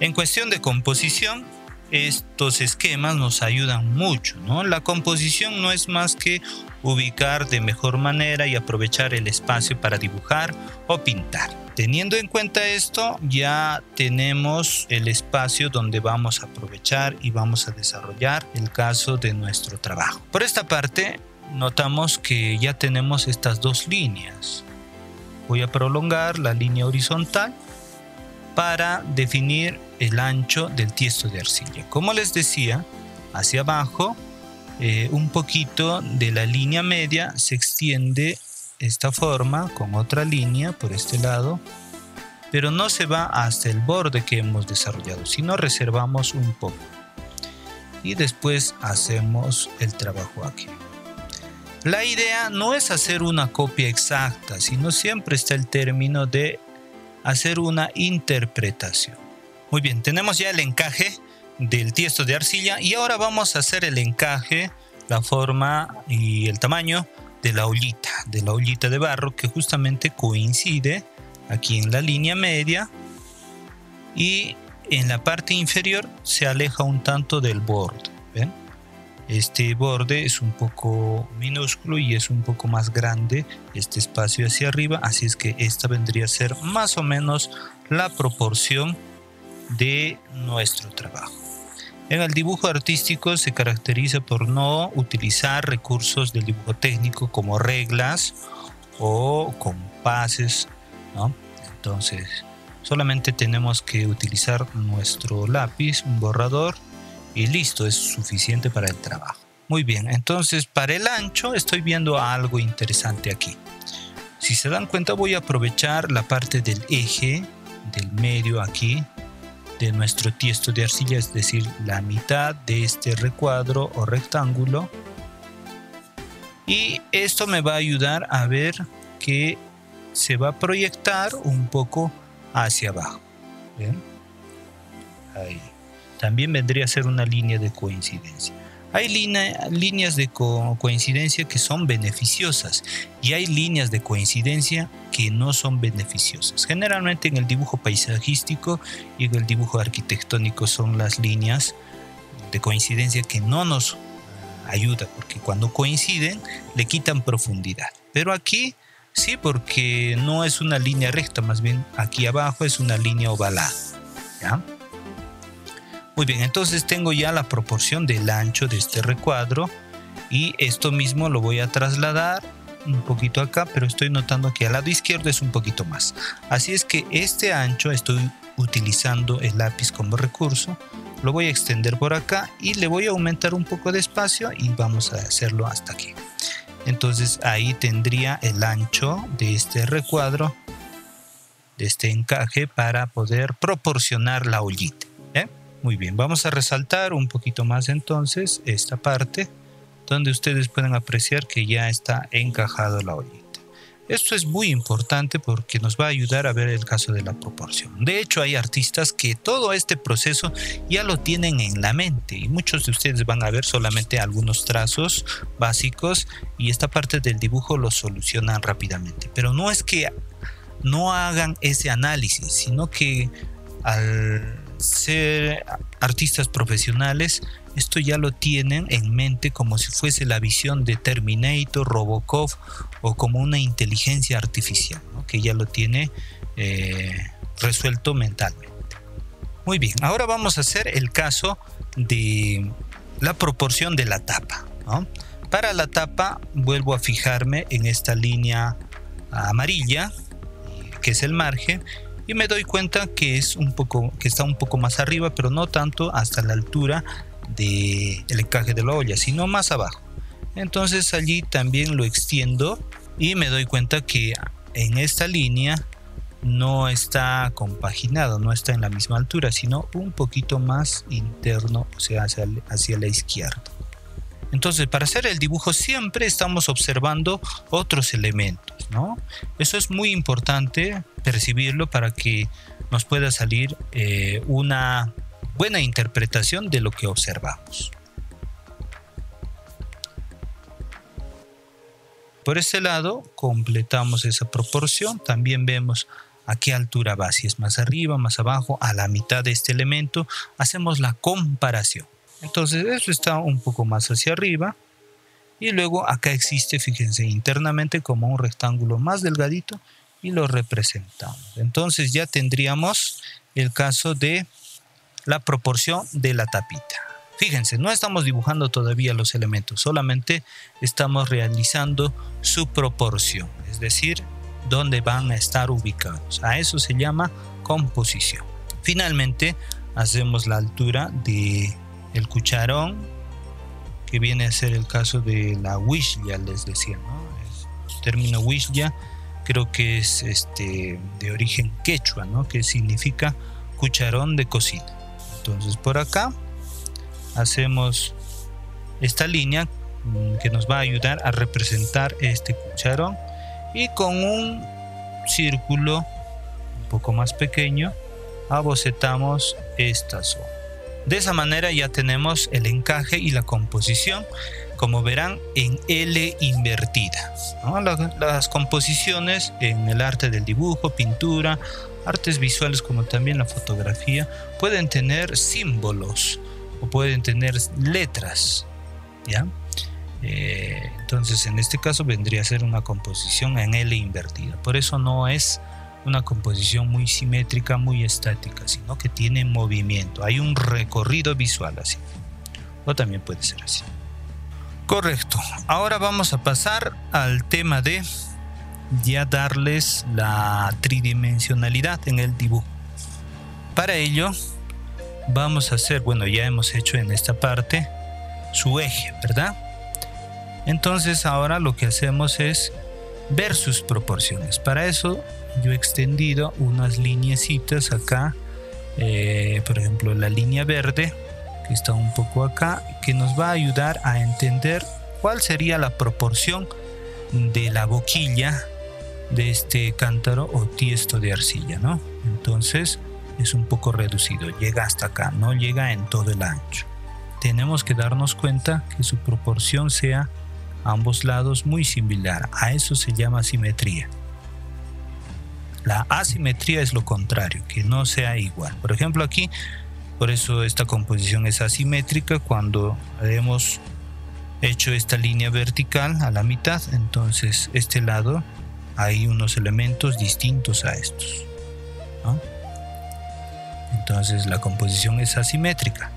En cuestión de composición, estos esquemas nos ayudan mucho, ¿no? La composición no es más que ubicar de mejor manera y aprovechar el espacio para dibujar o pintar. Teniendo en cuenta esto, ya tenemos el espacio donde vamos a aprovechar y vamos a desarrollar el caso de nuestro trabajo. Por esta parte, notamos que ya tenemos estas dos líneas. Voy a prolongar la línea horizontal para definir el ancho del tiesto de arcilla. Como les decía, hacia abajo, un poquito de la línea media se extiende esta forma con otra línea por este lado, pero no se va hasta el borde que hemos desarrollado, sino reservamos un poco y después hacemos el trabajo aquí. La idea no es hacer una copia exacta, sino siempre está el término de hacer una interpretación. Muy bien, tenemos ya el encaje del tiesto de arcilla y ahora vamos a hacer el encaje, la forma y el tamaño de la ollita de barro, que justamente coincide aquí en la línea media y en la parte inferior se aleja un tanto del borde. ¿Ven? Este borde es un poco minúsculo y es un poco más grande este espacio hacia arriba, así es que esta vendría a ser más o menos la proporción de nuestro trabajo. En el dibujo artístico se caracteriza por no utilizar recursos del dibujo técnico como reglas o compases, ¿no? Entonces, solamente tenemos que utilizar nuestro lápiz, un borrador, y listo, es suficiente para el trabajo. Muy bien, entonces para el ancho estoy viendo algo interesante aquí. Si se dan cuenta, voy a aprovechar la parte del eje, del medio aquí, de nuestro tiesto de arcilla, es decir, la mitad de este recuadro o rectángulo. Y esto me va a ayudar a ver que se va a proyectar un poco hacia abajo. ¿Ven? Ahí. También vendría a ser una línea de coincidencia. Hay líneas de coincidencia que son beneficiosas y hay líneas de coincidencia que no son beneficiosas. Generalmente en el dibujo paisajístico y en el dibujo arquitectónico son las líneas de coincidencia que no nos ayudan, porque cuando coinciden le quitan profundidad. Pero aquí sí, porque no es una línea recta, más bien aquí abajo es una línea ovalada, ¿ya? Muy bien, entonces tengo ya la proporción del ancho de este recuadro y esto mismo lo voy a trasladar un poquito acá, pero estoy notando que al lado izquierdo es un poquito más. Así es que este ancho estoy utilizando el lápiz como recurso, lo voy a extender por acá y le voy a aumentar un poco de espacio y vamos a hacerlo hasta aquí. Entonces ahí tendría el ancho de este recuadro, de este encaje, para poder proporcionar la ollita. Muy bien, vamos a resaltar un poquito más entonces esta parte donde ustedes pueden apreciar que ya está encajado la ollita. Esto es muy importante porque nos va a ayudar a ver el caso de la proporción. De hecho, hay artistas que todo este proceso ya lo tienen en la mente y muchos de ustedes van a ver solamente algunos trazos básicos y esta parte del dibujo lo solucionan rápidamente. Pero no es que no hagan ese análisis, sino que al ser artistas profesionales, esto ya lo tienen en mente como si fuese la visión de Terminator, Robocop o como una inteligencia artificial, ¿no? Que ya lo tiene resuelto mentalmente. Muy bien, ahora vamos a hacer el caso de la proporción de la tapa, ¿no? Para la tapa vuelvo a fijarme en esta línea amarilla, que es el margen, y me doy cuenta que está un poco más arriba, pero no tanto hasta la altura del encaje de la olla, sino más abajo. Entonces allí también lo extiendo y me doy cuenta que en esta línea no está compaginado, no está en la misma altura, sino un poquito más interno, o sea, hacia la izquierda. Entonces, para hacer el dibujo siempre estamos observando otros elementos, ¿no? Eso es muy importante percibirlo para que nos pueda salir una buena interpretación de lo que observamos. Por este lado completamos esa proporción. También vemos a qué altura va, si es más arriba, más abajo, a la mitad de este elemento, hacemos la comparación. Entonces eso está un poco más hacia arriba y luego acá existe, fíjense, internamente como un rectángulo más delgadito y lo representamos. Entonces ya tendríamos el caso de la proporción de la tapita. Fíjense, no estamos dibujando todavía los elementos, solamente estamos realizando su proporción, es decir, dónde van a estar ubicados. A eso se llama composición. Finalmente, hacemos la altura del cucharón, que viene a ser el caso de la huishya, les decía, ¿no? El término huishya creo que es de origen quechua, ¿no? Que significa cucharón de cocina. Entonces por acá hacemos esta línea que nos va a ayudar a representar este cucharón y con un círculo un poco más pequeño abocetamos esta zona. De esa manera ya tenemos el encaje y la composición, como verán, en L invertida, ¿no? Las composiciones en el arte del dibujo, pintura, artes visuales como también la fotografía pueden tener símbolos o pueden tener letras, ¿ya? Entonces en este caso vendría a ser una composición en L invertida. Por eso no es una composición muy simétrica, muy estática, sino que tiene movimiento, hay un recorrido visual así, o también puede ser así. Correcto. Ahora vamos a pasar al tema de ya darles la tridimensionalidad en el dibujo. Para ello vamos a hacer, bueno, ya hemos hecho en esta parte su eje, ¿verdad? Entonces ahora lo que hacemos es ver sus proporciones. Para eso yo he extendido unas lineecitas acá, por ejemplo la línea verde que está un poco acá, que nos va a ayudar a entender cuál sería la proporción de la boquilla de este cántaro o tiesto de arcilla, ¿no? Entonces es un poco reducido, llega hasta acá, no llega en todo el ancho. Tenemos que darnos cuenta que su proporción sea a ambos lados muy similar. A eso se llama simetría. La asimetría es lo contrario, que no sea igual. Por ejemplo aquí, por eso esta composición es asimétrica. Cuando hemos hecho esta línea vertical a la mitad, entonces este lado hay unos elementos distintos a estos, ¿no? Entonces la composición es asimétrica,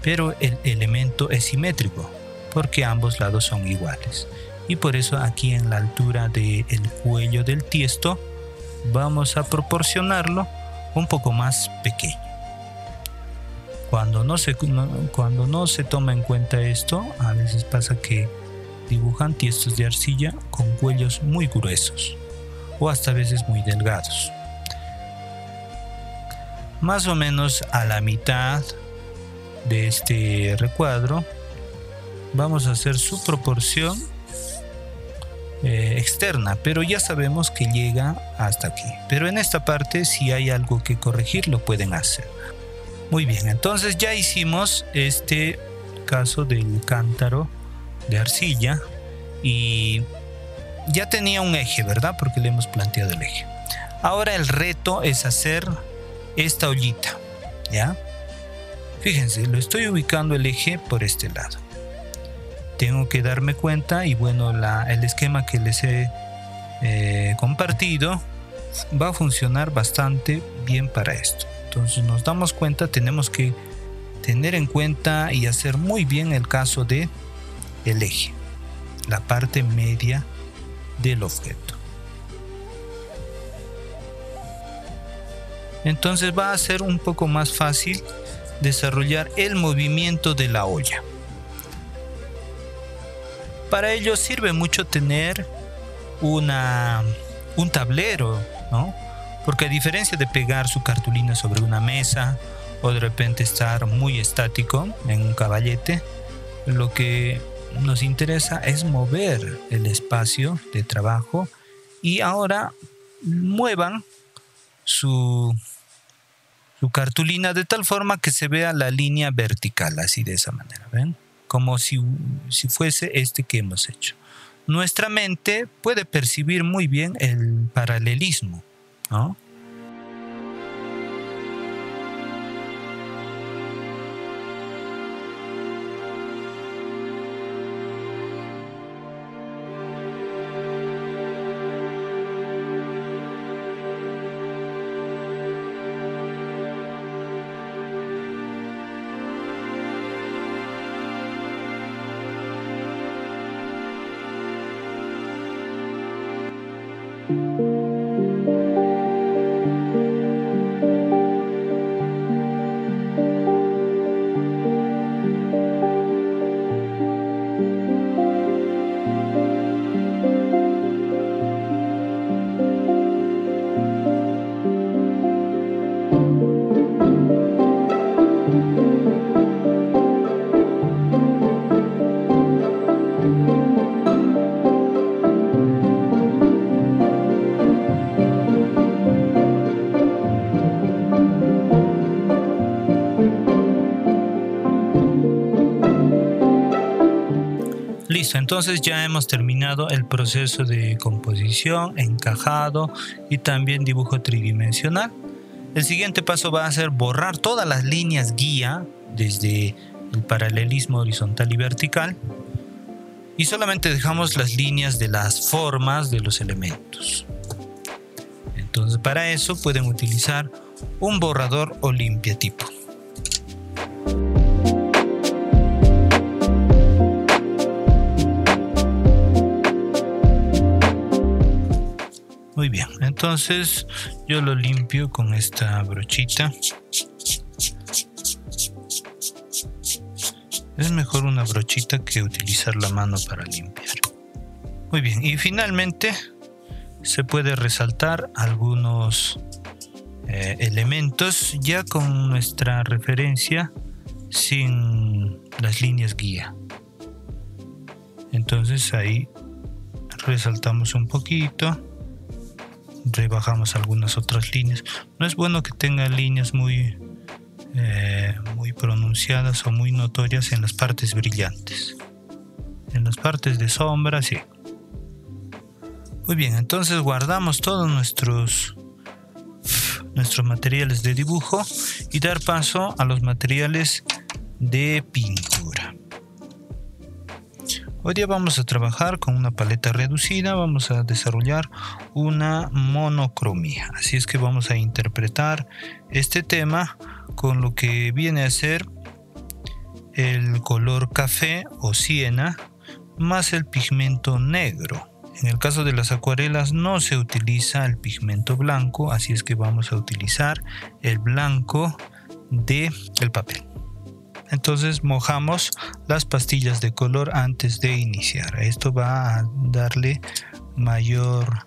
pero el elemento es simétrico porque ambos lados son iguales. Y por eso aquí en la altura del cuello del tiesto vamos a proporcionarlo un poco más pequeño. Cuando no se toma en cuenta esto, a veces pasa que dibujan tiestos de arcilla con cuellos muy gruesos o hasta a veces muy delgados. Más o menos a la mitad de este recuadro vamos a hacer su proporción externa, pero ya sabemos que llega hasta aquí. Pero en esta parte, si hay algo que corregir, lo pueden hacer. Muy bien, entonces ya hicimos este caso del cántaro de arcilla y ya tenía un eje, ¿verdad? Porque le hemos planteado el eje. Ahora el reto es hacer esta ollita, ¿ya? Fíjense, lo estoy ubicando el eje por este lado. Tengo que darme cuenta y bueno, el esquema que les he compartido va a funcionar bastante bien para esto. Entonces nos damos cuenta, tenemos que tener en cuenta y hacer muy bien el caso de el eje, la parte media del objeto. Entonces va a ser un poco más fácil desarrollar el movimiento de la olla. Para ello sirve mucho tener un tablero, ¿no? Porque a diferencia de pegar su cartulina sobre una mesa o de repente estar muy estático en un caballete, lo que nos interesa es mover el espacio de trabajo y ahora muevan su cartulina de tal forma que se vea la línea vertical, así de esa manera, ¿ven? Como si fuese este que hemos hecho. Nuestra mente puede percibir muy bien el paralelismo, ¿no? Listo, entonces ya hemos terminado el proceso de composición, encajado y también dibujo tridimensional. El siguiente paso va a ser borrar todas las líneas guía desde el paralelismo horizontal y vertical y solamente dejamos las líneas de las formas de los elementos. Entonces para eso pueden utilizar un borrador o limpiatipo. Muy bien, entonces yo lo limpio con esta brochita. Es mejor una brochita que utilizar la mano para limpiar. Muy bien, y finalmente se puede resaltar algunos elementos ya con nuestra referencia sin las líneas guía. Entonces ahí resaltamos un poquito. Rebajamos algunas otras líneas. No es bueno que tenga líneas muy pronunciadas o muy notorias en las partes brillantes. En las partes de sombra, sí. Muy bien, entonces guardamos todos nuestros materiales de dibujo y dar paso a los materiales de pintura. Hoy día vamos a trabajar con una paleta reducida, vamos a desarrollar una monocromía. Así es que vamos a interpretar este tema con lo que viene a ser el color café o siena más el pigmento negro. En el caso de las acuarelas no se utiliza el pigmento blanco, así es que vamos a utilizar el blanco del papel. Entonces mojamos las pastillas de color antes de iniciar. Esto va a darle mayor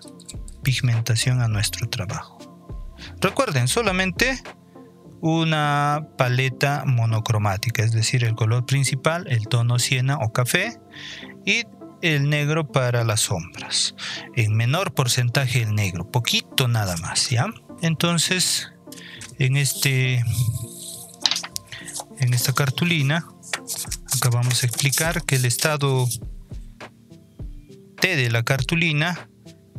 pigmentación a nuestro trabajo. Recuerden, solamente una paleta monocromática, es decir, el color principal, el tono siena o café y el negro para las sombras. En menor porcentaje el negro, poquito nada más, ¿ya? Entonces, en esta cartulina, acá vamos a explicar que el estado T de la cartulina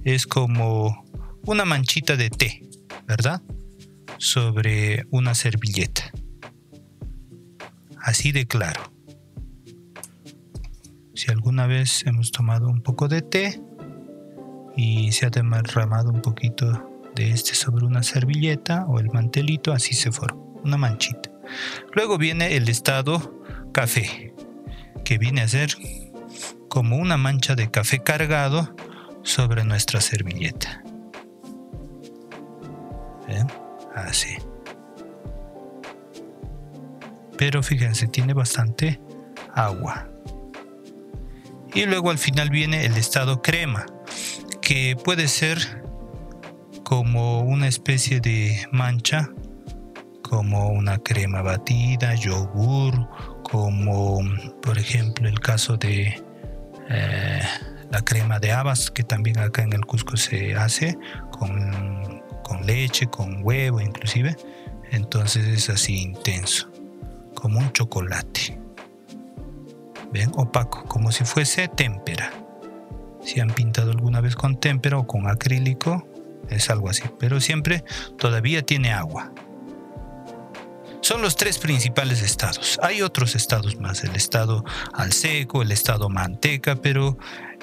es como una manchita de té, ¿verdad? Sobre una servilleta. Así de claro. Si alguna vez hemos tomado un poco de té y se ha derramado un poquito de este sobre una servilleta o el mantelito, así se forma, una manchita. Luego viene el estado café, que viene a ser como una mancha de café cargado sobre nuestra servilleta. ¿Ven? Así. Pero fíjense, tiene bastante agua. Y luego al final viene el estado crema, que puede ser como una especie de mancha, como una crema batida, yogur, como por ejemplo el caso de la crema de habas, que también acá en el Cusco se hace con leche, con huevo inclusive. Entonces es así intenso, como un chocolate. ¿Ven? Opaco, como si fuese témpera. Si han pintado alguna vez con témpera o con acrílico, es algo así, pero siempre todavía tiene agua. Son los tres principales estados. Hay otros estados más, el estado al seco, el estado manteca, pero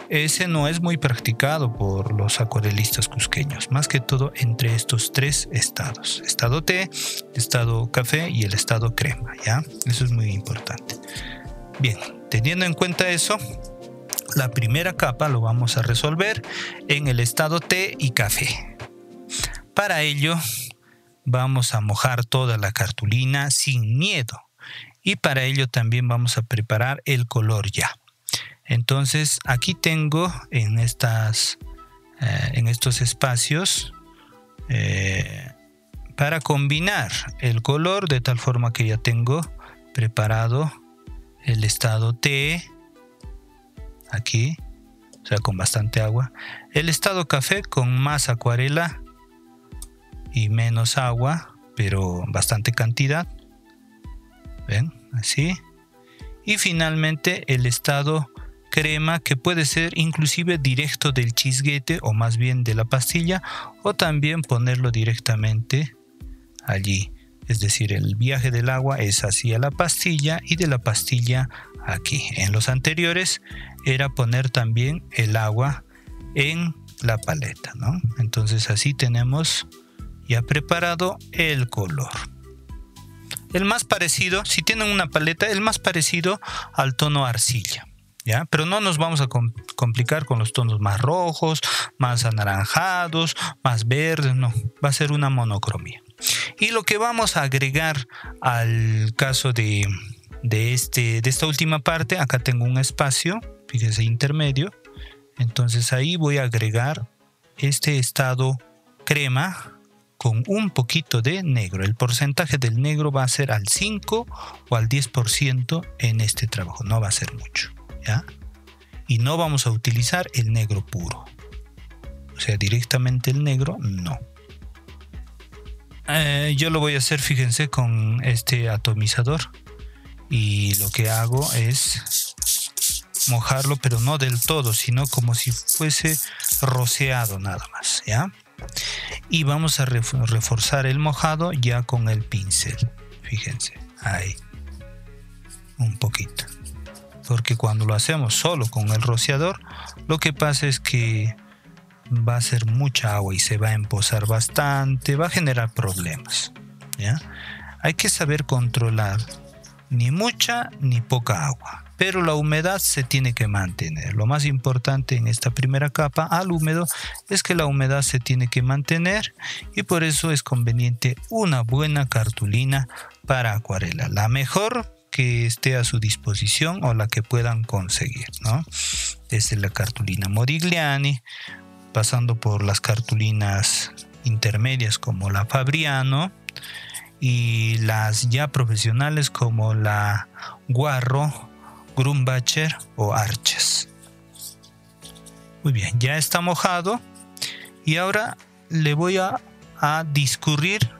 ese no es muy practicado por los acuarelistas cusqueños, más que todo entre estos tres estados: estado té, estado café y el estado crema, ¿ya? Eso es muy importante. Bien, teniendo en cuenta eso, la primera capa lo vamos a resolver en el estado té y café. Para ello vamos a mojar toda la cartulina sin miedo y para ello también vamos a preparar el color ya. Entonces aquí tengo en estos espacios para combinar el color de tal forma que ya tengo preparado el estado té aquí, o sea, con bastante agua, el estado café con más acuarela y menos agua, pero bastante cantidad, ven, así, y finalmente el estado crema, que puede ser inclusive directo del chisguete o más bien de la pastilla, o también ponerlo directamente allí. Es decir, el viaje del agua es hacia la pastilla y de la pastilla aquí. En los anteriores era poner también el agua en la paleta, ¿no? Entonces así tenemos ya preparado el color. El más parecido, si tienen una paleta, el más parecido al tono arcilla, ¿ya? Pero no nos vamos a complicar con los tonos más rojos, más anaranjados, más verdes, no. Va a ser una monocromía. Y lo que vamos a agregar al caso de esta última parte, acá tengo un espacio, fíjense, intermedio. Entonces ahí voy a agregar este estado crema con un poquito de negro. El porcentaje del negro va a ser al 5 o al 10% en este trabajo, no va a ser mucho, ¿ya? Y no vamos a utilizar el negro puro, o sea, directamente el negro no. Yo lo voy a hacer, fíjense, con este atomizador y lo que hago es mojarlo, pero no del todo, sino como si fuese rociado nada más, ¿ya? Y vamos a reforzar el mojado ya con el pincel, fíjense, ahí, un poquito, porque cuando lo hacemos solo con el rociador, lo que pasa es que va a ser mucha agua y se va a empozar bastante, va a generar problemas, ¿ya? Hay que saber controlar ni mucha ni poca agua, pero la humedad se tiene que mantener. Lo más importante en esta primera capa al húmedo es que la humedad se tiene que mantener y por eso es conveniente una buena cartulina para acuarela, la mejor que esté a su disposición o la que puedan conseguir, ¿no? Desde la cartulina Modigliani, pasando por las cartulinas intermedias como la Fabriano y las ya profesionales como la Guarro, Grumbacher o Arches. Muy bien, ya está mojado y ahora le voy a discurrir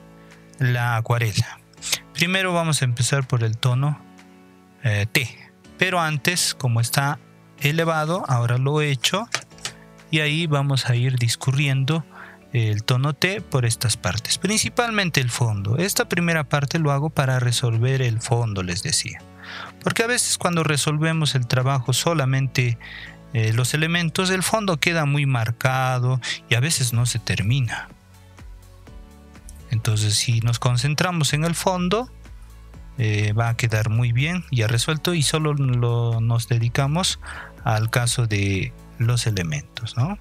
la acuarela. Primero vamos a empezar por el tono té, pero antes, como está elevado, ahora lo he hecho y ahí vamos a ir discurriendo el tono té por estas partes, principalmente el fondo. Esta primera parte lo hago para resolver el fondo, les decía, porque a veces cuando resolvemos el trabajo solamente los elementos, el fondo queda muy marcado y a veces no se termina. Entonces si nos concentramos en el fondo, va a quedar muy bien ya resuelto y solo nos dedicamos al caso de los elementos, ¿no?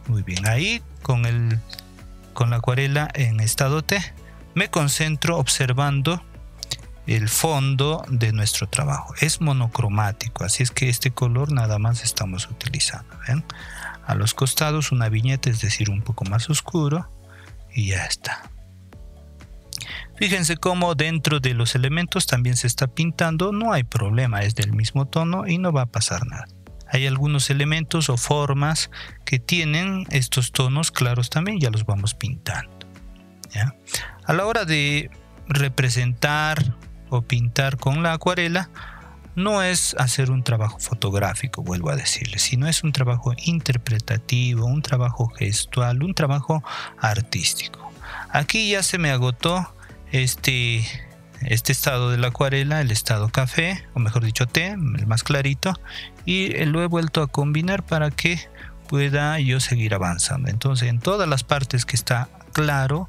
Muy bien, ahí con la acuarela en estado T me concentro observando el fondo de nuestro trabajo. Es monocromático, así es que este color nada más estamos utilizando, ¿ven? A los costados una viñeta, es decir, un poco más oscuro y ya está. Fíjense cómo dentro de los elementos también se está pintando, no hay problema, es del mismo tono y no va a pasar nada. Hay algunos elementos o formas que tienen estos tonos claros también, ya los vamos pintando, ¿ya? A la hora de representar o pintar con la acuarela, no es hacer un trabajo fotográfico, vuelvo a decirles, sino es un trabajo interpretativo, un trabajo gestual, un trabajo artístico. Aquí ya se me agotó este estado de la acuarela, el estado café, o mejor dicho té, el más clarito, y lo he vuelto a combinar para que pueda yo seguir avanzando. Entonces en todas las partes que está claro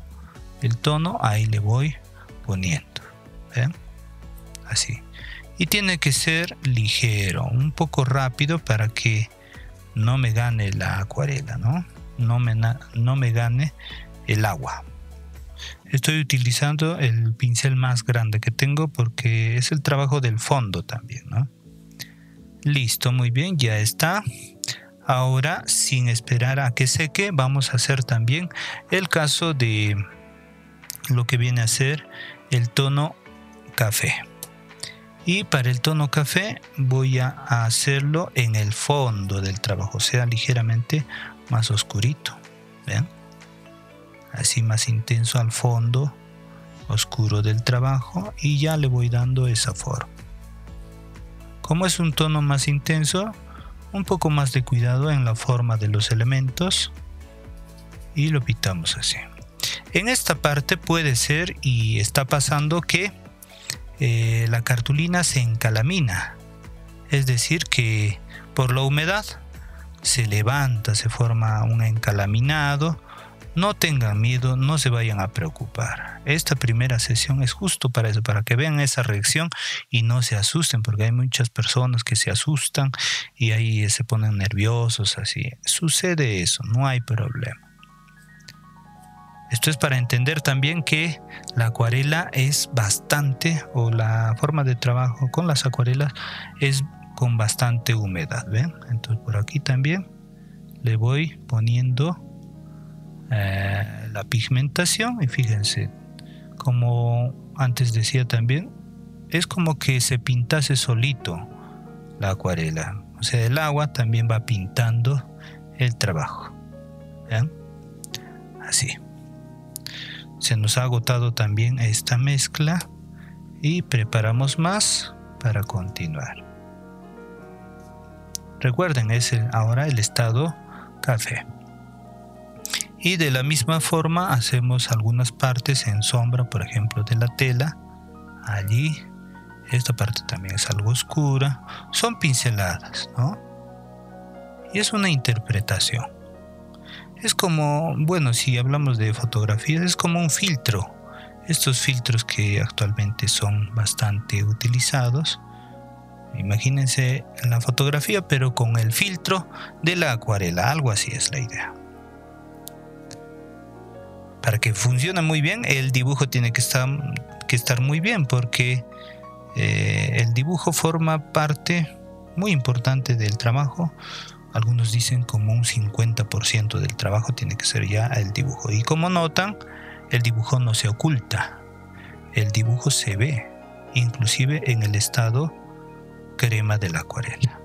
el tono, ahí le voy poniendo, ¿ven? Así. Y tiene que ser ligero, un poco rápido para que no me gane la acuarela, ¿no? No me gane el agua. Estoy utilizando el pincel más grande que tengo porque es el trabajo del fondo también, ¿no? Listo, muy bien, ya está. Ahora, sin esperar a que seque, vamos a hacer también el caso de lo que viene a ser el tono café. Y para el tono café voy a hacerlo en el fondo del trabajo, o sea, ligeramente más oscurito. ¿Ven? Así más intenso al fondo oscuro del trabajo y ya le voy dando esa forma. Como es un tono más intenso, un poco más de cuidado en la forma de los elementos y lo pintamos así. En esta parte puede ser y está pasando que la cartulina se encalamina, es decir que por la humedad se levanta, se forma un encalaminado. No tengan miedo, no se vayan a preocupar. Esta primera sesión es justo para eso, para que vean esa reacción y no se asusten, porque hay muchas personas que se asustan y ahí se ponen nerviosos, así. Sucede eso, no hay problema. Esto es para entender también que la acuarela es bastante, o la forma de trabajo con las acuarelas es con bastante humedad, ¿ven? Entonces por aquí también le voy poniendo la pigmentación y fíjense, como antes decía también, es como que se pintase solito la acuarela, o sea, el agua también va pintando el trabajo. ¿Ven? Así. Se nos ha agotado también esta mezcla y preparamos más para continuar. Recuerden, es ahora el estado café. Y de la misma forma hacemos algunas partes en sombra, por ejemplo, de la tela. Allí, esta parte también es algo oscura. Son pinceladas, ¿no? Y es una interpretación. Es como, bueno, si hablamos de fotografías, es como un filtro. Estos filtros que actualmente son bastante utilizados. Imagínense la fotografía, pero con el filtro de la acuarela. Algo así es la idea. Para que funcione muy bien, el dibujo tiene que estar muy bien, porque el dibujo forma parte muy importante del trabajo. Algunos dicen como un 50% del trabajo tiene que ser ya el dibujo. Y como notan, el dibujo no se oculta. El dibujo se ve, inclusive en el estado crema de la acuarela.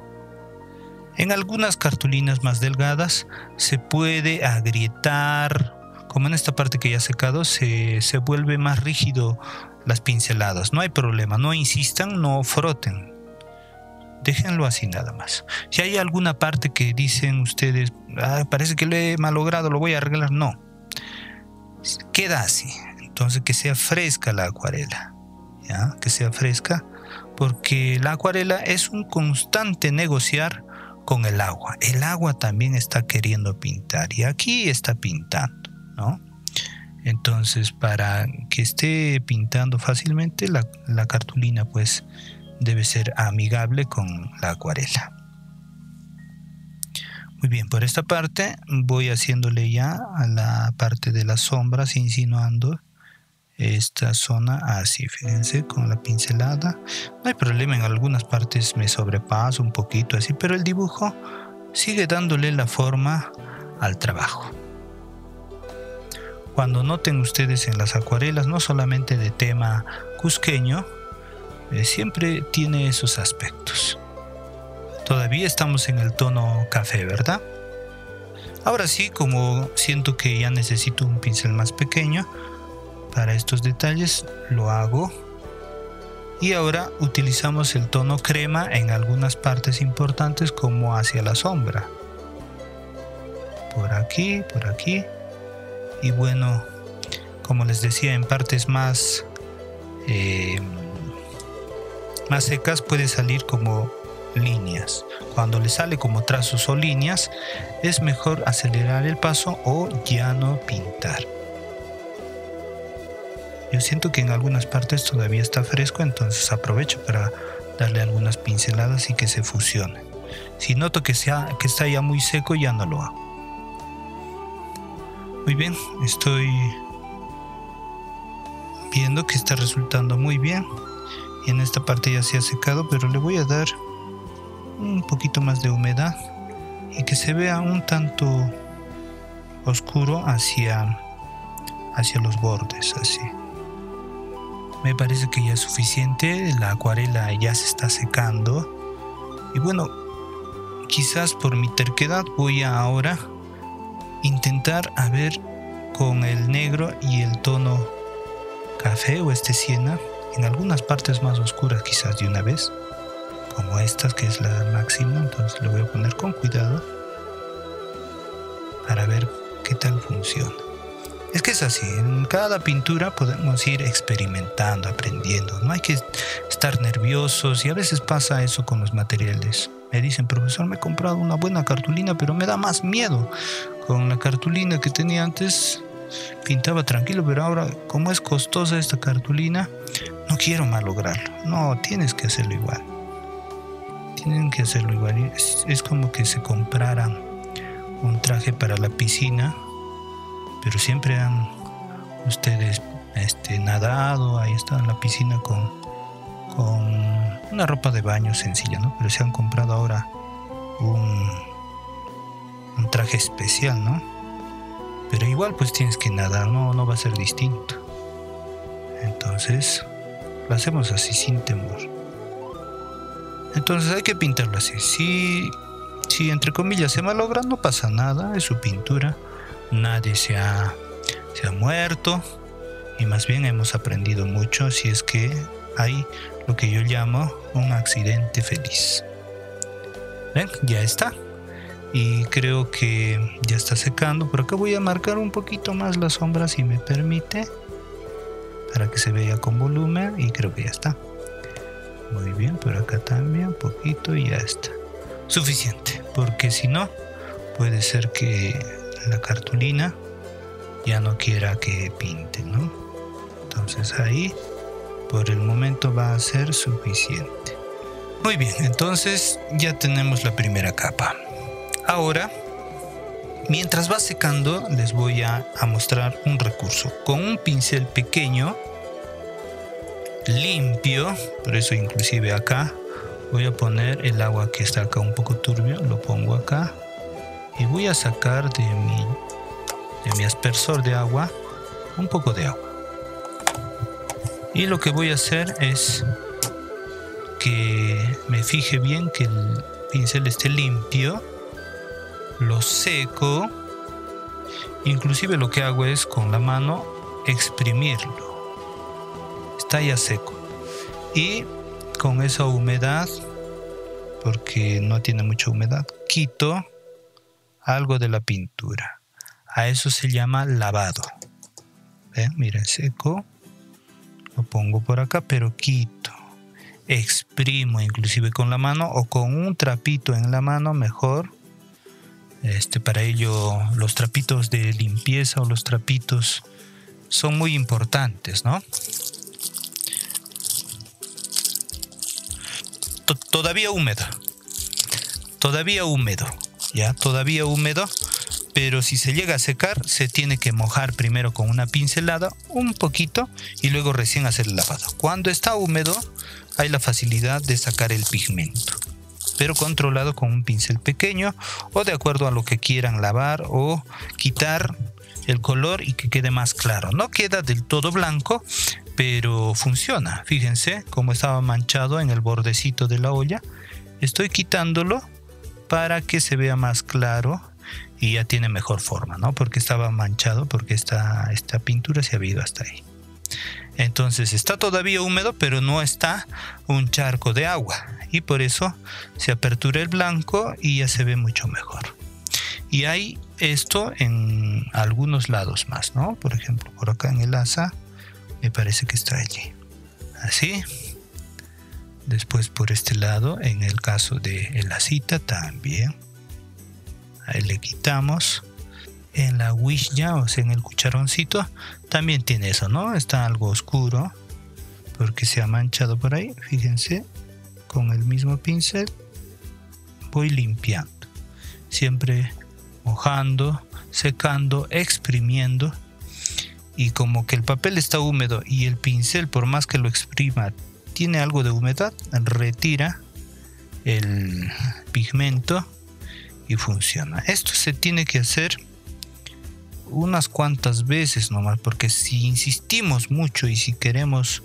En algunas cartulinas más delgadas se puede agrietar. Como en esta parte que ya ha secado, se vuelve más rígido las pinceladas. No hay problema, no insistan, no froten. Déjenlo así nada más. Si hay alguna parte que dicen ustedes, parece que lo he malogrado, lo voy a arreglar, no. Queda así. Entonces que sea fresca la acuarela. ¿Ya? Que sea fresca, porque la acuarela es un constante negociar con el agua. El agua también está queriendo pintar y aquí está pintando, ¿no? Entonces, para que esté pintando fácilmente, la cartulina pues debe ser amigable con la acuarela. Muy bien, por esta parte voy haciéndole ya a la parte de las sombras, insinuando esta zona así, fíjense, con la pincelada. No hay problema, en algunas partes me sobrepaso un poquito así, pero el dibujo sigue dándole la forma al trabajo. Cuando noten ustedes en las acuarelas, no solamente de tema cusqueño, siempre tiene esos aspectos. Todavía estamos en el tono café, ¿verdad? Ahora sí, como siento que ya necesito un pincel más pequeño para estos detalles, lo hago. Y ahora utilizamos el tono crema en algunas partes importantes, como hacia la sombra. Por aquí, por aquí. Y bueno, como les decía, en partes más secas puede salir como líneas. Cuando le sale como trazos o líneas, es mejor acelerar el paso o ya no pintar. Yo siento que en algunas partes todavía está fresco, entonces aprovecho para darle algunas pinceladas y que se fusione. Si noto que está ya muy seco, ya no lo hago. Muy bien, estoy viendo que está resultando muy bien. Y en esta parte ya se ha secado, pero le voy a dar un poquito más de humedad y que se vea un tanto oscuro hacia los bordes, así. Me parece que ya es suficiente. La acuarela ya se está secando. Y bueno, quizás por mi terquedad voy a ahora intentar a ver con el negro y el tono café o siena, en algunas partes más oscuras quizás de una vez, como estas que es la máxima. Entonces le voy a poner con cuidado para ver qué tal funciona. Es que es así, en cada pintura podemos ir experimentando, aprendiendo. No hay que estar nerviosos, y a veces pasa eso con los materiales. Me dicen: profesor, me he comprado una buena cartulina, pero me da más miedo. Con la cartulina que tenía antes pintaba tranquilo, pero ahora, como es costosa esta cartulina, no quiero malograrlo. No, tienes que hacerlo igual. Tienen que hacerlo igual. Es como que se compraran un traje para la piscina, pero siempre han ustedes nadado, ahí estado en la piscina con una ropa de baño sencilla, ¿no? Pero se han comprado ahora un traje especial, ¿no? Pero igual pues tienes que nadar, no va a ser distinto. Entonces lo hacemos así, sin temor. Entonces hay que pintarlo así. Si entre comillas se malogra, no pasa nada, es su pintura. Nadie se ha muerto, y más bien hemos aprendido mucho, si es que hay lo que yo llamo un accidente feliz. ¿Ven? Ya está. Y creo que ya está secando. Por acá voy a marcar un poquito más la sombra, si me permite, para que se vea con volumen, y creo que ya está. Muy bien, por acá también un poquito y ya está. Suficiente, porque si no, puede ser que la cartulina ya no quiera que pinte, ¿no? Entonces ahí por el momento va a ser suficiente. Muy bien, entonces ya tenemos la primera capa. Ahora, mientras va secando, les voy a mostrar un recurso. Con un pincel pequeño, limpio, por eso inclusive acá voy a poner el agua que está acá un poco turbio, lo pongo acá. Y voy a sacar de mi aspersor de agua un poco de agua. Y lo que voy a hacer es que me fije bien que el pincel esté limpio. Lo seco. Inclusive lo que hago es con la mano exprimirlo. Está ya seco. Y con esa humedad, porque no tiene mucha humedad, quito algo de la pintura. A eso se llama lavado. ¿Ven? Miren, seco. Lo pongo por acá, pero quito. Exprimo inclusive con la mano o con un trapito en la mano, mejor. Para ello los trapitos de limpieza o los trapitos son muy importantes, ¿no? Todavía húmedo. Todavía húmedo. Ya, todavía húmedo, pero si se llega a secar, se tiene que mojar primero con una pincelada, un poquito, y luego recién hacer el lavado. Cuando está húmedo, hay la facilidad de sacar el pigmento, pero controlado con un pincel pequeño o de acuerdo a lo que quieran lavar o quitar el color y que quede más claro. No queda del todo blanco, pero funciona. Fíjense cómo estaba manchado en el bordecito de la olla. Estoy quitándolo para que se vea más claro y ya tiene mejor forma, ¿no? Porque estaba manchado, porque esta pintura se había ido hasta ahí. Entonces está todavía húmedo, pero no está un charco de agua, y por eso se apertura el blanco y ya se ve mucho mejor. Y hay esto en algunos lados más, ¿no? Por ejemplo, por acá en el asa me parece que está allí. Así. Después por este lado, en el caso de el asita también. Ahí le quitamos. En la huilla, o sea en el cucharoncito, también tiene eso, ¿no? Está algo oscuro porque se ha manchado por ahí, fíjense. con el mismo pincel voy limpiando, siempre mojando, secando, exprimiendo, y como que el papel está húmedo y el pincel, por más que lo exprima, tiene algo de humedad, retira el pigmento y funciona. Esto se tiene que hacer unas cuantas veces nomás, porque si insistimos mucho y si queremos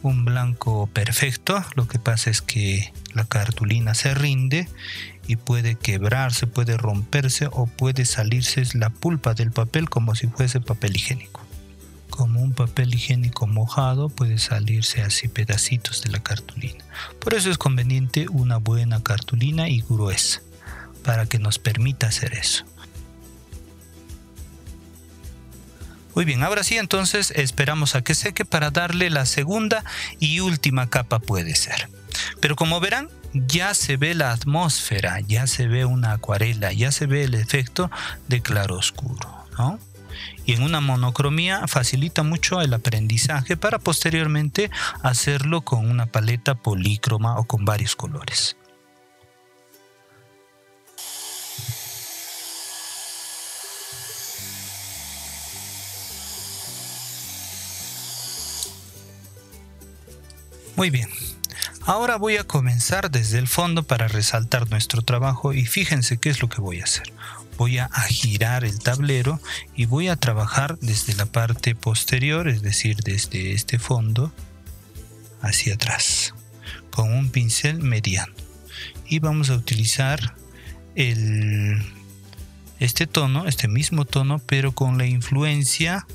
un blanco perfecto, lo que pasa es que la cartulina se rinde y puede quebrarse, puede romperse o puede salirse la pulpa del papel como si fuese papel higiénico. Como un papel higiénico mojado puede salirse así pedacitos de la cartulina. Por eso es conveniente una buena cartulina y gruesa para que nos permita hacer eso. Muy bien, ahora sí, entonces esperamos a que seque para darle la segunda y última capa, puede ser. Pero como verán, ya se ve la atmósfera, ya se ve una acuarela, ya se ve el efecto de claroscuro, ¿no? Y en una monocromía facilita mucho el aprendizaje para posteriormente hacerlo con una paleta polícroma o con varios colores. Muy bien, ahora voy a comenzar desde el fondo para resaltar nuestro trabajo y fíjense qué es lo que voy a hacer. Voy a girar el tablero y voy a trabajar desde la parte posterior, es decir, desde este fondo hacia atrás, con un pincel mediano. Y vamos a utilizar este tono, este mismo tono, pero con la influencia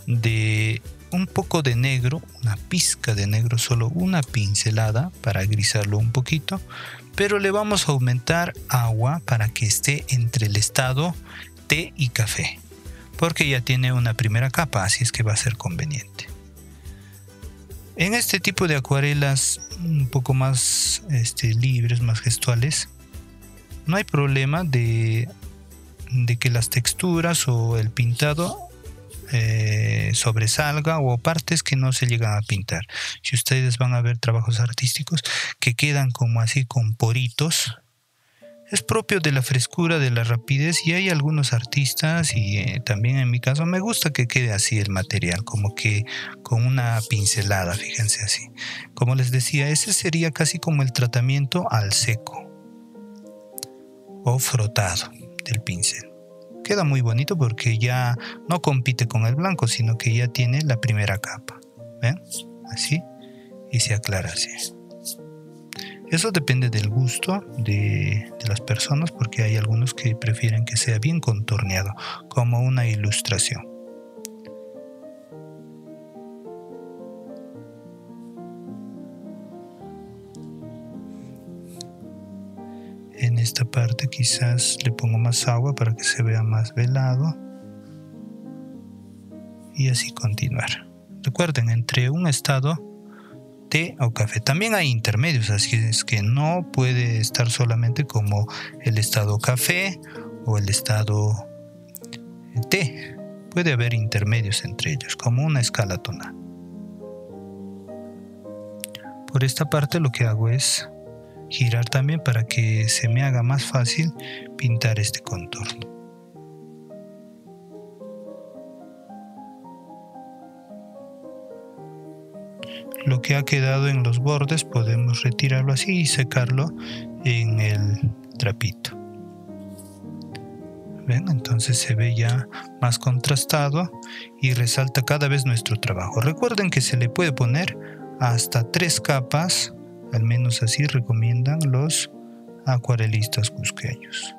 de un poco de negro, una pizca de negro, solo una pincelada para grisarlo un poquito, pero le vamos a aumentar agua para que esté entre el estado té y café, porque ya tiene una primera capa, así es que va a ser conveniente. En este tipo de acuarelas un poco más libres, más gestuales, no hay problema de que las texturas o el pintado sobresalga o partes que no se llegan a pintar. Si ustedes van a ver trabajos artísticos que quedan como así con poritos, es propio de la frescura, de la rapidez, y hay algunos artistas y también en mi caso me gusta que quede así el material, como que con una pincelada, fíjense así. Como les decía, ese sería casi como el tratamiento al seco o frotado del pincel. Queda muy bonito porque ya no compite con el blanco, sino que ya tiene la primera capa. ¿Ven? Así. Y se aclara así. Eso depende del gusto de las personas, porque hay algunos que prefieren que sea bien contorneado, como una ilustración. En esta parte quizás le pongo más agua para que se vea más velado. Y así continuar. Recuerden, entre un estado té o café. También hay intermedios, así es que no puede estar solamente como el estado café o el estado té. Puede haber intermedios entre ellos, como una escala tonal. Por esta parte lo que hago es girar también para que se me haga más fácil pintar este contorno. Lo que ha quedado en los bordes podemos retirarlo así y secarlo en el trapito. ¿Ven? Entonces se ve ya más contrastado y resalta cada vez nuestro trabajo. Recuerden que se le puede poner hasta 3 capas, al menos así recomiendan los acuarelistas cusqueños.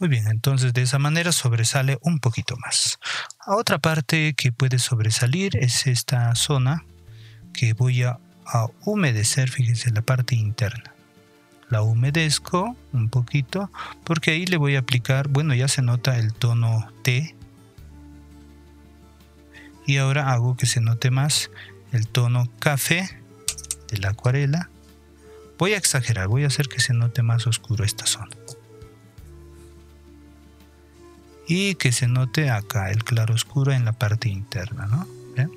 Muy bien, entonces de esa manera sobresale un poquito más. A otra parte que puede sobresalir es esta zona que voy a humedecer, fíjense, la parte interna. La humedezco un poquito porque ahí le voy a aplicar, bueno, ya se nota el tono té. Y ahora hago que se note más el tono café de la acuarela. Voy a exagerar, voy a hacer que se note más oscuro esta zona. y que se note acá el claroscuro en la parte interna, ¿no? ¿Ven?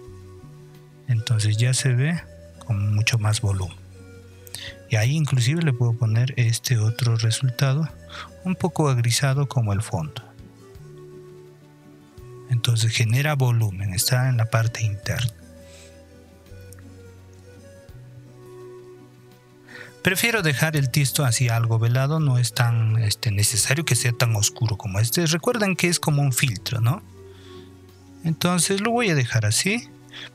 Entonces ya se ve con mucho más volumen. Y ahí inclusive le puedo poner este otro resultado un poco agrisado como el fondo. Entonces genera volumen, está en la parte interna. Prefiero dejar el tiesto así algo velado, no es tan necesario que sea tan oscuro como este. Recuerden que es como un filtro, ¿no? Entonces lo voy a dejar así,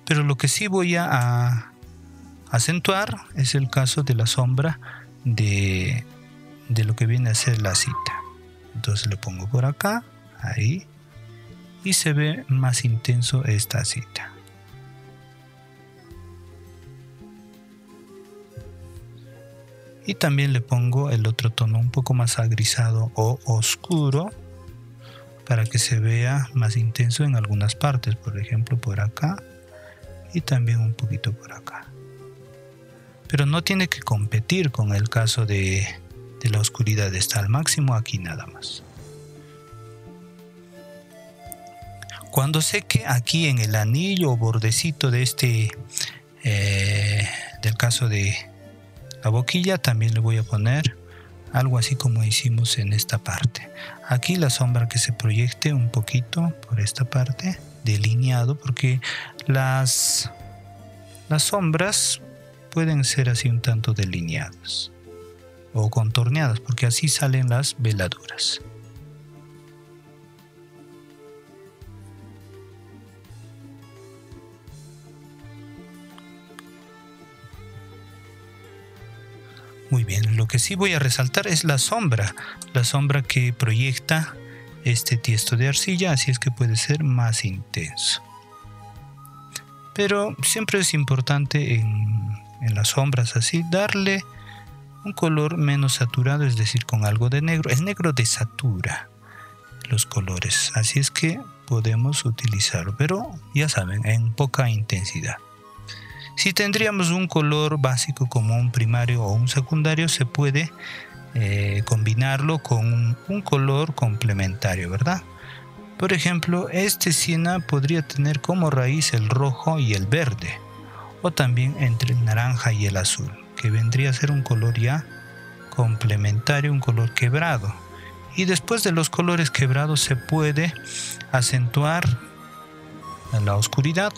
pero lo que sí voy a acentuar es el caso de la sombra de lo que viene a ser la cita. Entonces le pongo por acá, ahí, y se ve más intenso esta cita. Y también le pongo el otro tono un poco más agrisado o oscuro para que se vea más intenso en algunas partes, por ejemplo por acá y también un poquito por acá. Pero no tiene que competir con el caso de la oscuridad, está al máximo aquí nada más. Cuando seque aquí en el anillo o bordecito de del caso de la boquilla, también le voy a poner algo así como hicimos en esta parte. Aquí la sombra que se proyecte un poquito por esta parte, delineado, porque las sombras pueden ser así un tanto delineadas o contorneadas, porque así salen las veladuras. Muy bien, lo que sí voy a resaltar es la sombra que proyecta este tiesto de arcilla, así es que puede ser más intenso. Pero siempre es importante en las sombras así darle un color menos saturado, es decir, con algo de negro. El negro desatura los colores, así es que podemos utilizarlo, pero ya saben, en poca intensidad. Si tendríamos un color básico como un primario o un secundario, se puede combinarlo con un color complementario, ¿verdad? Por ejemplo, este siena podría tener como raíz el rojo y el verde, o también entre el naranja y el azul, que vendría a ser un color ya complementario, un color quebrado. Y después de los colores quebrados se puede acentuar la oscuridad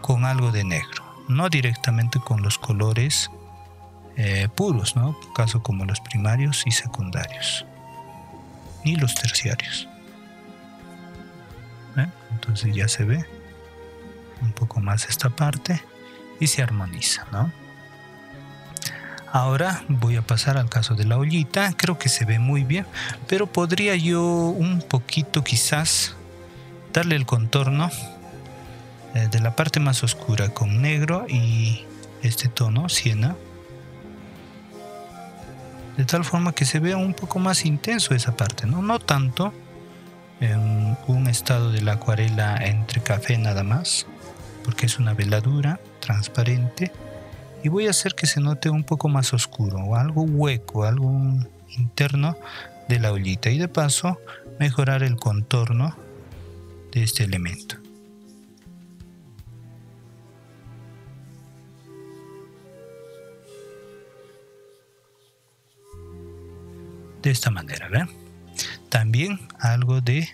con algo de negro, no directamente con los colores puros, ¿no? Caso como los primarios y secundarios, ni los terciarios. Entonces ya se ve un poco más esta parte y se armoniza, ¿no? Ahora voy a pasar al caso de la ollita. Creo que se ve muy bien, pero podría yo un poquito quizás darle el contorno de la parte más oscura con negro y este tono siena, de tal forma que se vea un poco más intenso esa parte, no tanto en un estado de la acuarela entre café nada más, porque es una veladura transparente, y voy a hacer que se note un poco más oscuro o algo hueco, algo interno de la ollita, y de paso mejorar el contorno de este elemento. De esta manera, ¿ven? También algo de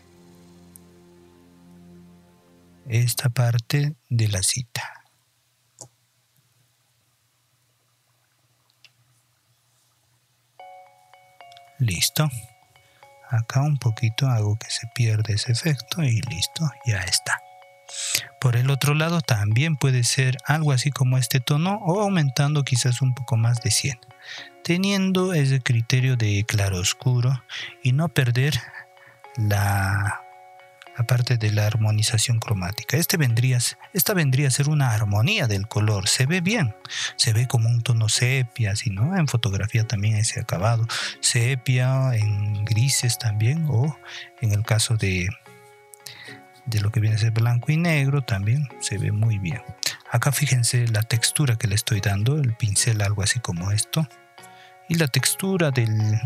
esta parte de la cita. Listo. Acá un poquito hago que se pierda ese efecto y listo, ya está. Por el otro lado también puede ser algo así como este tono o aumentando quizás un poco más de 100. Teniendo ese criterio de claroscuro y no perder la parte de la armonización cromática. Esta vendría a ser una armonía del color. Se ve bien, se ve como un tono sepia, así, ¿no? En fotografía también ese acabado sepia, en grises también, o en el caso de lo que viene a ser blanco y negro también se ve muy bien. Acá fíjense la textura que le estoy dando, el pincel algo así como esto, y la textura del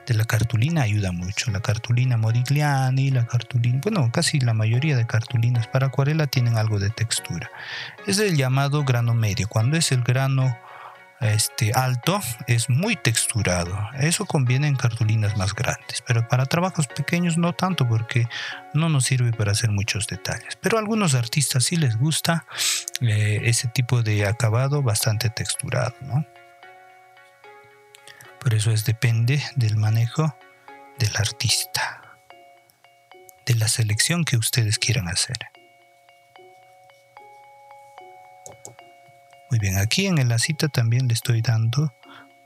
la cartulina ayuda mucho. La cartulina Modigliani, la cartulina, bueno, casi la mayoría de cartulinas para acuarela tienen algo de textura. Es el llamado grano medio. Cuando es el grano alto, es muy texturado. Eso conviene en cartulinas más grandes, pero para trabajos pequeños no tanto, porque no nos sirve para hacer muchos detalles. Pero a algunos artistas sí les gusta ese tipo de acabado bastante texturado, ¿no? Por eso depende del manejo del artista, de la selección que ustedes quieran hacer. Muy bien, aquí en el lacito también le estoy dando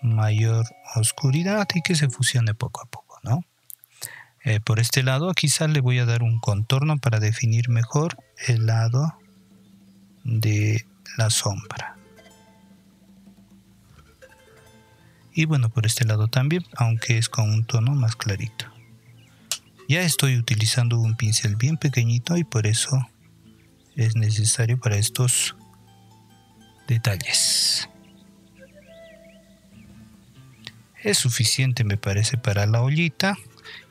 mayor oscuridad y que se fusione poco a poco, ¿no? Por este lado quizás le voy a dar un contorno para definir mejor el lado de la sombra. Y bueno, por este lado también, aunque es con un tono más clarito. Ya estoy utilizando un pincel bien pequeñito y por eso es necesario para estos detalles. Es suficiente, me parece, para la ollita.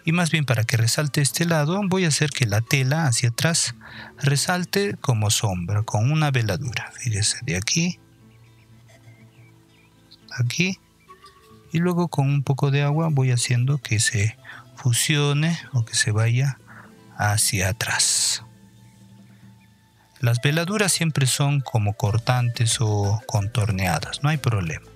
Y más bien, para que resalte este lado, voy a hacer que la tela hacia atrás resalte como sombra, con una veladura. Fíjese, de aquí, aquí, y luego con un poco de agua voy haciendo que se fusione o que se vaya hacia atrás. Las veladuras siempre son como cortantes o contorneadas, no hay problema.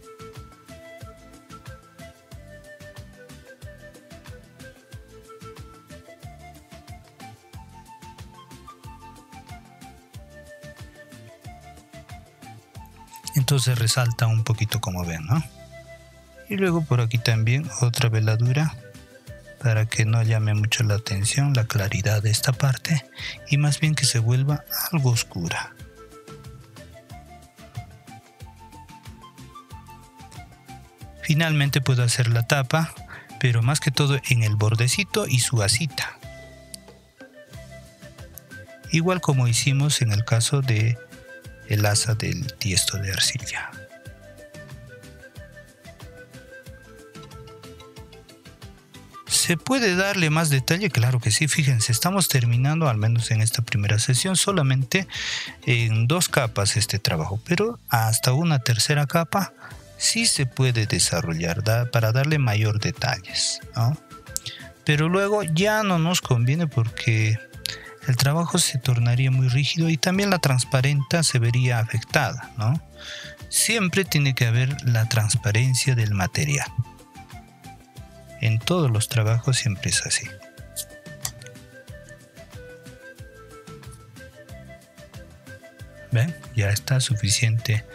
Entonces resalta un poquito, como ven, ¿no? Y luego por aquí también otra veladura para que no llame mucho la atención la claridad de esta parte y más bien que se vuelva algo oscura. Finalmente puedo hacer la tapa, pero más que todo en el bordecito y su asita. Igual como hicimos en el caso de el asa del tiesto de arcilla. ¿Se puede darle más detalle? Claro que sí. Fíjense, estamos terminando, al menos en esta primera sesión, solamente en 2 capas este trabajo, pero hasta una tercera capa sí se puede desarrollar para darle mayor detalles, ¿no? Pero luego ya no nos conviene porque el trabajo se tornaría muy rígido y también la transparencia se vería afectada, ¿no? Siempre tiene que haber la transparencia del material. En todos los trabajos siempre es así. ¿Ven? Ya está suficiente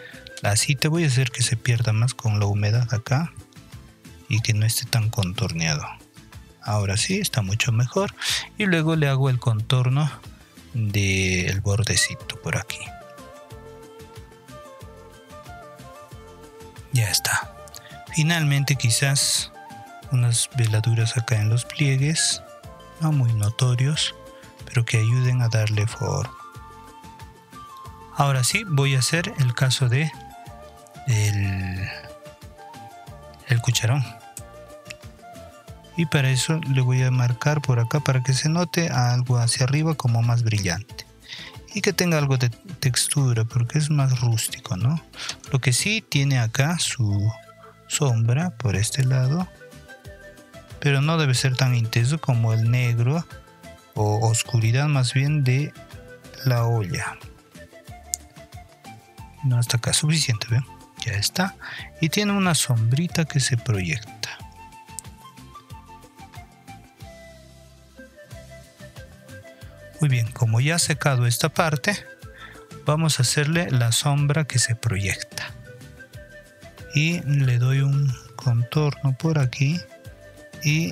la cita. Voy a hacer que se pierda más con la humedad acá y que no esté tan contorneado. Ahora sí, está mucho mejor. Y luego le hago el contorno del bordecito por aquí. Ya está. Finalmente quizás unas veladuras acá en los pliegues, no muy notorios, pero que ayuden a darle forma. Ahora sí, voy a hacer el caso de el cucharón. Y para eso le voy a marcar por acá para que se note algo hacia arriba como más brillante. Y que tenga algo de textura porque es más rústico, ¿no? Lo que sí tiene acá su sombra por este lado. Pero no debe ser tan intenso como el negro o oscuridad más bien de la olla. No, hasta acá suficiente, ¿ven? Ya está. Y tiene una sombrita que se proyecta. Muy bien, como ya ha secado esta parte, vamos a hacerle la sombra que se proyecta. Y le doy un contorno por aquí. Y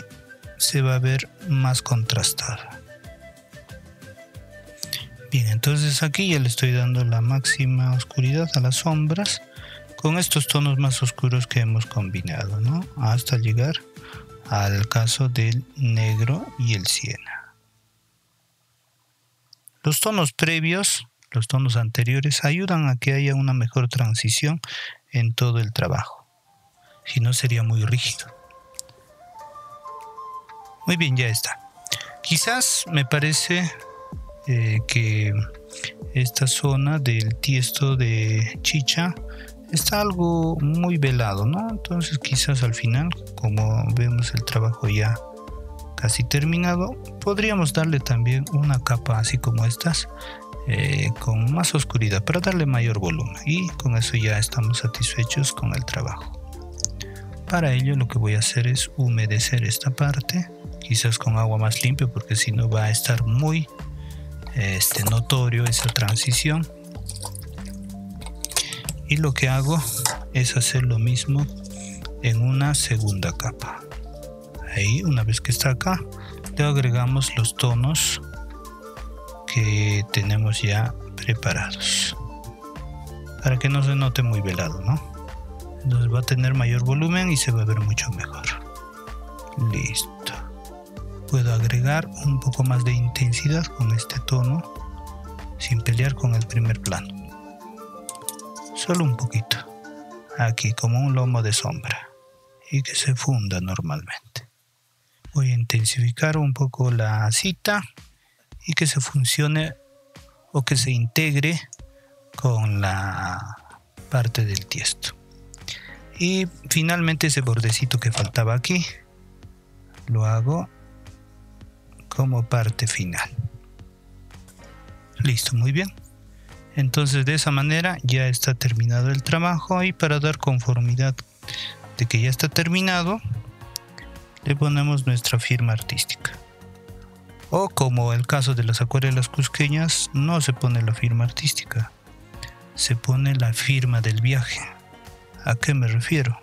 se va a ver más contrastada. Bien, entonces aquí ya le estoy dando la máxima oscuridad a las sombras con estos tonos más oscuros que hemos combinado, ¿no? Hasta llegar al caso del negro y el siena. Los tonos previos, los tonos anteriores, ayudan a que haya una mejor transición en todo el trabajo. Si no, sería muy rígido. Muy bien, ya está. Quizás me parece que esta zona del tiesto de chicha está algo muy velado, ¿no? Entonces quizás al final, como vemos el trabajo ya casi terminado, podríamos darle también una capa así como estas, con más oscuridad para darle mayor volumen, y con eso ya estamos satisfechos con el trabajo. Para ello lo que voy a hacer es humedecer esta parte, quizás con agua más limpia, porque si no va a estar muy notorio esa transición. Y lo que hago es hacer lo mismo en una segunda capa. Ahí, una vez que está acá, le agregamos los tonos que tenemos ya preparados para que no se note muy velado, ¿no? Entonces va a tener mayor volumen y se va a ver mucho mejor. Listo. Puedo agregar un poco más de intensidad con este tono sin pelear con el primer plano. Solo un poquito. Aquí como un lomo de sombra y que se funda normalmente. Voy a intensificar un poco la cita y que se funcione o que se integre con la parte del tiesto. Y finalmente ese bordecito que faltaba aquí lo hago como parte final. Listo, muy bien. Entonces de esa manera ya está terminado el trabajo, y para dar conformidad de que ya está terminado le ponemos nuestra firma artística. O como el caso de las acuarelas cusqueñas, no se pone la firma artística, se pone la firma del viaje. ¿A qué me refiero?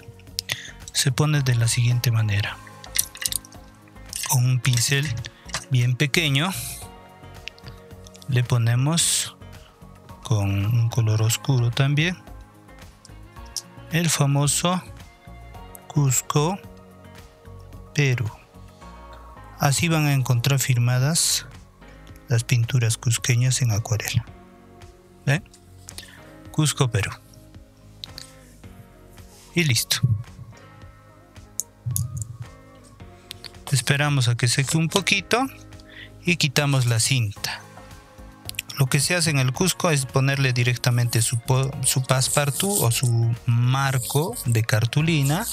Se pone de la siguiente manera. Con un pincel bien pequeño le ponemos con un color oscuro también el famoso Cusco, Perú. Así van a encontrar firmadas las pinturas cusqueñas en acuarela. ¿Ven? Cusco, Perú. Y listo. Esperamos a que seque un poquito y quitamos la cinta. Lo que se hace en el Cusco es ponerle directamente su passepartout o su marco de cartulina,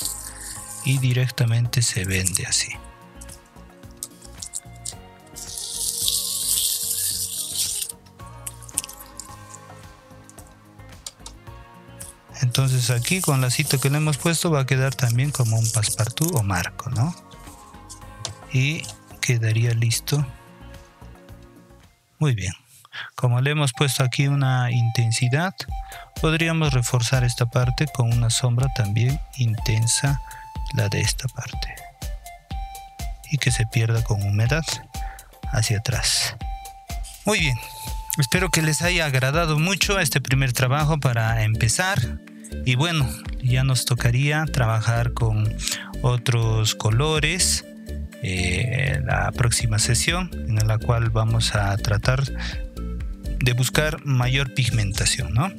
y directamente se vende así. Entonces aquí con la cita que le hemos puesto va a quedar también como un passepartout o marco, ¿no? Y quedaría listo. Muy bien. Como le hemos puesto aquí una intensidad, podríamos reforzar esta parte con una sombra también intensa, la de esta parte, y que se pierda con humedad hacia atrás. Muy bien, espero que les haya agradado mucho este primer trabajo para empezar. Y bueno, ya nos tocaría trabajar con otros colores la próxima sesión, en la cual vamos a tratar de buscar mayor pigmentación, ¿no?